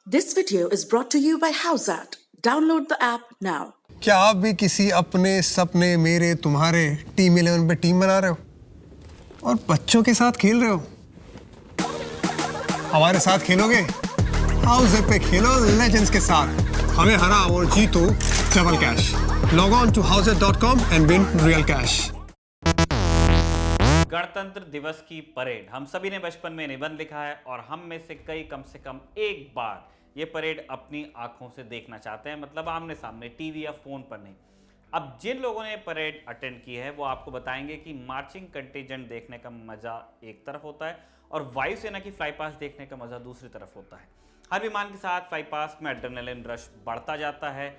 This video is brought to you by Howsat. Download the app now. क्या आप भी किसी अपने सपने मेरे तुम्हारे टीम 11 पे टीम बना रहे हो और बच्चों के साथ खेल रहे हो? हमारे साथ खेलोगे? हाउस पे खेलो लेजेंड्स के साथ, हमें हराओ और जीतो double cash. Log on to houseat.com and win real cash. गणतंत्र दिवस की परेड हम सभी ने बचपन में निबंध लिखा है और हम में से कई कम से कम एक बार ये परेड अपनी आंखों से देखना चाहते हैं, मतलब आमने सामने टीवी या फोन पर नहीं। अब जिन लोगों ने परेड अटेंड की है वो आपको बताएंगे कि मार्चिंग कंटिजेंट देखने का मजा एक तरफ होता है और वायुसेना की फ्लाई पास्ट देखने का मजा दूसरी तरफ होता है। हर विमान के साथ फ्लाई पास्ट में एड्रेनलिन रश बढ़ता जाता है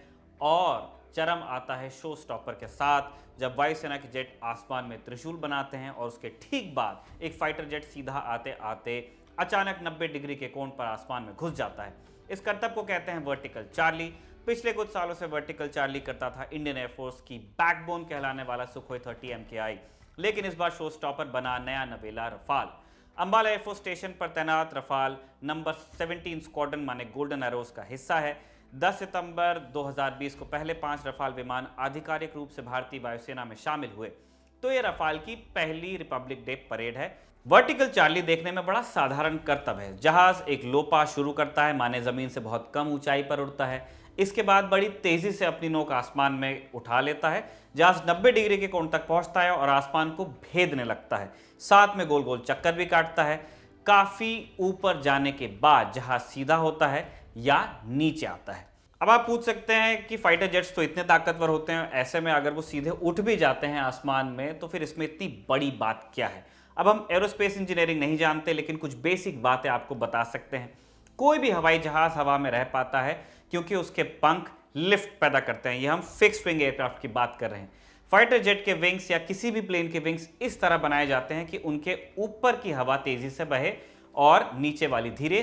और चरम आता है शो स्टॉपर के साथ, जब वायुसेना के जेट आसमान में त्रिशूल बनाते हैं और उसके ठीक बाद एक फाइटर जेट सीधा आते आते अचानक 90 डिग्री के कोण पर आसमान में घुस जाता है। इस करतब को कहते हैं वर्टिकल चार्ली। पिछले कुछ सालों से वर्टिकल चार्ली करता था इंडियन एयरफोर्स की बैकबोन कहलाने वाला सुखोई 30 MKI, लेकिन इस बार शो स्टॉपर बना नया नवेला रफाल। अंबाला एयरफोर्स स्टेशन पर तैनात रफाल नंबर 17 स्क्वाड्रन माने गोल्डन एरोज का हिस्सा है। 10 सितंबर 2020 को पहले 5 रफाल विमान आधिकारिक रूप से भारतीय वायुसेना में शामिल हुए, तो ये रफाल की पहली रिपब्लिक डे परेड है। वर्टिकल चार्ली देखने में बड़ा साधारण करतब है। जहाज एक लो पास शुरू करता है, माने जमीन से बहुत कम ऊंचाई पर उड़ता है। इसके बाद बड़ी तेजी से अपनी नोक आसमान में उठा लेता है। जहाज 90 डिग्री के कोण तक पहुंचता है और आसमान को भेदने लगता है, साथ में गोल गोल चक्कर भी काटता है। काफी ऊपर जाने के बाद जहाज सीधा होता है या नीचे आता है। अब आप पूछ सकते हैं कि फाइटर जेट्स तो इतने ताकतवर होते हैं, ऐसे में अगर वो सीधे उठ भी जाते हैं आसमान में तो फिर इसमें इतनी बड़ी बात क्या है। अब हम एरोस्पेस इंजीनियरिंग नहीं जानते, लेकिन कुछ बेसिक बातें आपको बता सकते हैं। कोई भी हवाई जहाज हवा में रह पाता है क्योंकि उसके पंख लिफ्ट पैदा करते हैं। यह हम फिक्स्ड विंग एयरक्राफ्ट की बात कर रहे हैं। फाइटर जेट के विंग्स या किसी भी प्लेन के विंग्स इस तरह बनाए जाते हैं कि उनके ऊपर की हवा तेजी से बहे और नीचे वाली धीरे।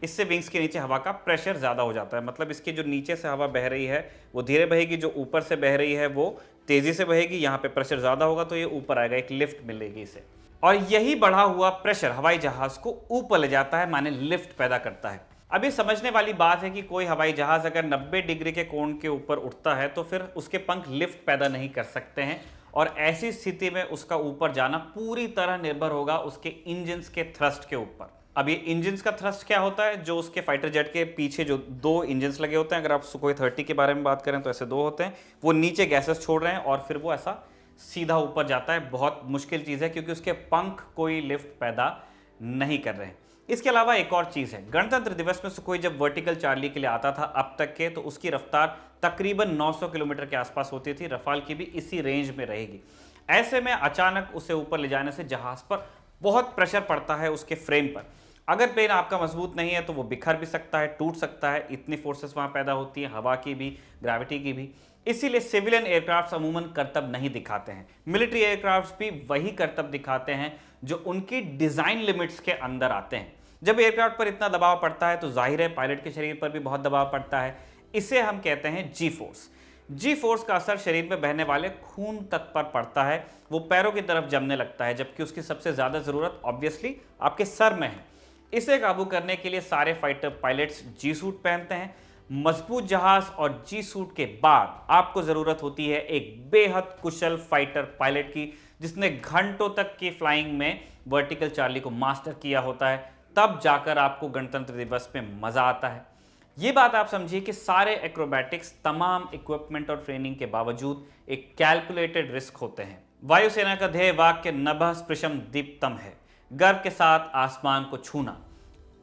इससे विंग्स के नीचे हवा का प्रेशर ज़्यादा हो जाता है, मतलब इसकी जो नीचे से हवा बह रही है वो धीरे बहेगी, जो ऊपर से बह रही है वो तेज़ी से बहेगी। यहाँ पे प्रेशर ज़्यादा होगा तो ये ऊपर आएगा, एक लिफ्ट मिलेगी इसे, और यही बढ़ा हुआ प्रेशर हवाई जहाज को ऊपर ले जाता है, माने लिफ्ट पैदा करता है। अब ये समझने वाली बात है कि कोई हवाई जहाज अगर 90 डिग्री के कोण के ऊपर उठता है तो फिर उसके पंख लिफ्ट पैदा नहीं कर सकते हैं, और ऐसी स्थिति में उसका ऊपर जाना पूरी तरह निर्भर होगा उसके इंजन्स के थ्रस्ट के ऊपर। अब ये इंजन्स का थ्रस्ट क्या होता है? जो उसके फाइटर जेट के पीछे जो 2 इंजन्स लगे होते हैं, अगर आप सुखोई 30 के बारे में बात करें तो ऐसे 2 होते हैं, वो नीचे गैसेस छोड़ रहे हैं और फिर वो ऐसा सीधा ऊपर जाता है। बहुत मुश्किल चीज़ है क्योंकि उसके पंख कोई लिफ्ट पैदा नहीं कर रहे हैं। इसके अलावा एक और चीज़ है, गणतंत्र दिवस में सुखोई जब वर्टिकल चार्ली के लिए आता था अब तक के, तो उसकी रफ्तार तकरीबन 900 किलोमीटर के आसपास होती थी। रफाल की भी इसी रेंज में रहेगी। ऐसे में अचानक उसे ऊपर ले जाने से जहाज पर बहुत प्रेशर पड़ता है उसके फ्रेम पर। अगर प्लेन आपका मजबूत नहीं है तो वो बिखर भी सकता है, टूट सकता है। इतनी फोर्सेस वहाँ पैदा होती हैं, हवा की भी, ग्रेविटी की भी। इसीलिए सिविलियन एयरक्राफ्ट अमूमन करतब नहीं दिखाते हैं। मिलिट्री एयरक्राफ्ट भी वही करतब दिखाते हैं जो उनकी डिज़ाइन लिमिट्स के अंदर आते हैं। जब एयरक्राफ्ट पर इतना दबाव पड़ता है तो जाहिर है पायलट के शरीर पर भी बहुत दबाव पड़ता है। इसे हम कहते हैं जी फोर्स। जी फोर्स का असर शरीर में बहने वाले खून तक पर पड़ता है। वो पैरों की तरफ जमने लगता है, जबकि उसकी सबसे ज़्यादा ज़रूरत ऑब्वियसली आपके सर में है। इसे काबू करने के लिए सारे फाइटर पायलट्स जी सूट पहनते हैं। मजबूत जहाज और जी सूट के बाद आपको ज़रूरत होती है एक बेहद कुशल फाइटर पायलट की, जिसने घंटों तक की फ्लाइंग में वर्टिकल चार्ली को मास्टर किया होता है। तब जाकर आपको गणतंत्र दिवस में मज़ा आता है। ये बात आप समझिए कि सारे एक्रोबैटिक्स, तमाम इक्विपमेंट और ट्रेनिंग के बावजूद एक कैलकुलेटेड रिस्क होते हैं। वायुसेना का ध्येय वाक्य नभः स्पृशम दीप्तम है, गर्व के साथ आसमान को छूना।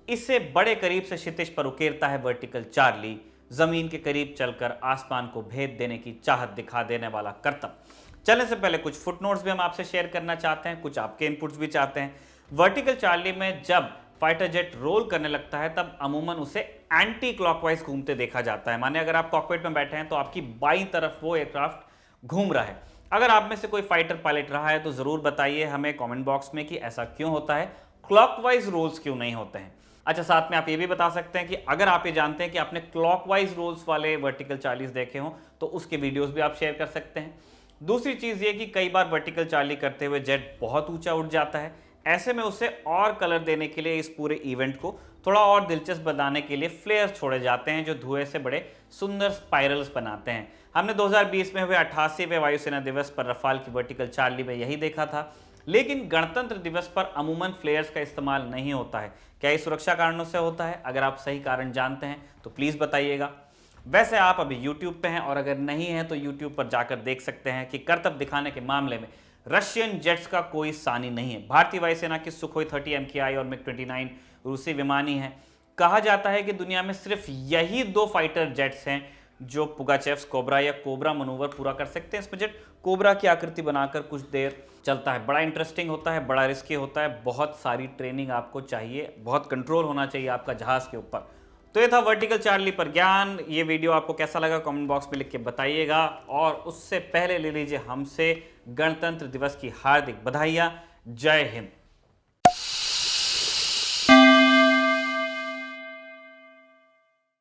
इससे बड़े करीब से क्षितिज पर उकेरता है वर्टिकल चार्ली, जमीन के करीब चलकर आसमान को भेद देने की चाहत दिखा देने वाला करतब। चलने से पहले कुछ फुटनोट्स भी हम आपसे शेयर करना चाहते हैं, कुछ आपके इनपुट्स भी चाहते हैं। वर्टिकल चार्ली में जब फाइटर जेट रोल करने लगता है तब अमूमन उसे एंटी क्लॉकवाइज घूमते देखा जाता है, माने अगर आप कॉकपिट में बैठे हैं तो आपकी बाईं तरफ वो एयरक्राफ्ट घूम रहा है। अगर आप में से कोई फाइटर पायलट रहा है तो जरूर बताइए हमें कमेंट बॉक्स में कि ऐसा क्यों होता है, क्लॉकवाइज रोल्स क्यों नहीं होते हैं। अच्छा, साथ में आप ये भी बता सकते हैं कि अगर आप ये जानते हैं कि आपने क्लॉकवाइज रोल्स वाले वर्टिकल चार्लीज देखे हों तो उसके वीडियोस भी आप शेयर कर सकते हैं। दूसरी चीज़ ये कि कई बार वर्टिकल चार्ली करते हुए जेट बहुत ऊंचा उड़ जाता है। ऐसे में उसे और कलर देने के लिए इस पूरे इवेंट को थोड़ा और दिलचस्प बनाने के लिए फ्लेयर छोड़े जाते हैं जो धुएं से बड़े सुंदर स्पाइरल्स बनाते हैं। हमने 2020 में हुए 88वें वायुसेना दिवस पर रफाल की वर्टिकल चार्ली में यही देखा था, लेकिन गणतंत्र दिवस पर अमूमन फ्लेयर्स का इस्तेमाल नहीं होता है। क्या ये सुरक्षा कारणों से होता है? अगर आप सही कारण जानते हैं तो प्लीज़ बताइएगा। वैसे आप अभी YouTube पे हैं और अगर नहीं है तो YouTube पर जाकर देख सकते हैं कि करतब दिखाने के मामले में रशियन जेट्स का कोई सानी नहीं है। भारतीय वायुसेना की सुखोई 30 MKI और MiG-29 रूसी विमानी हैं। कहा जाता है कि दुनिया में सिर्फ यही 2 फाइटर जेट्स हैं जो पुगाचेव्स कोबरा या कोबरा मनूवर पूरा कर सकते हैं। इसमें जेट कोबरा की आकृति बनाकर कुछ देर चलता है। बड़ा इंटरेस्टिंग होता है, बड़ा रिस्की होता है, बहुत सारी ट्रेनिंग आपको चाहिए, बहुत कंट्रोल होना चाहिए आपका जहाज के ऊपर। तो ये था वर्टिकल चार्ली पर ज्ञान। ये वीडियो आपको कैसा लगा कमेंट बॉक्स में लिख के बताइएगा, और उससे पहले ले लीजिए हमसे गणतंत्र दिवस की हार्दिक बधाइयाँ। जय हिंद।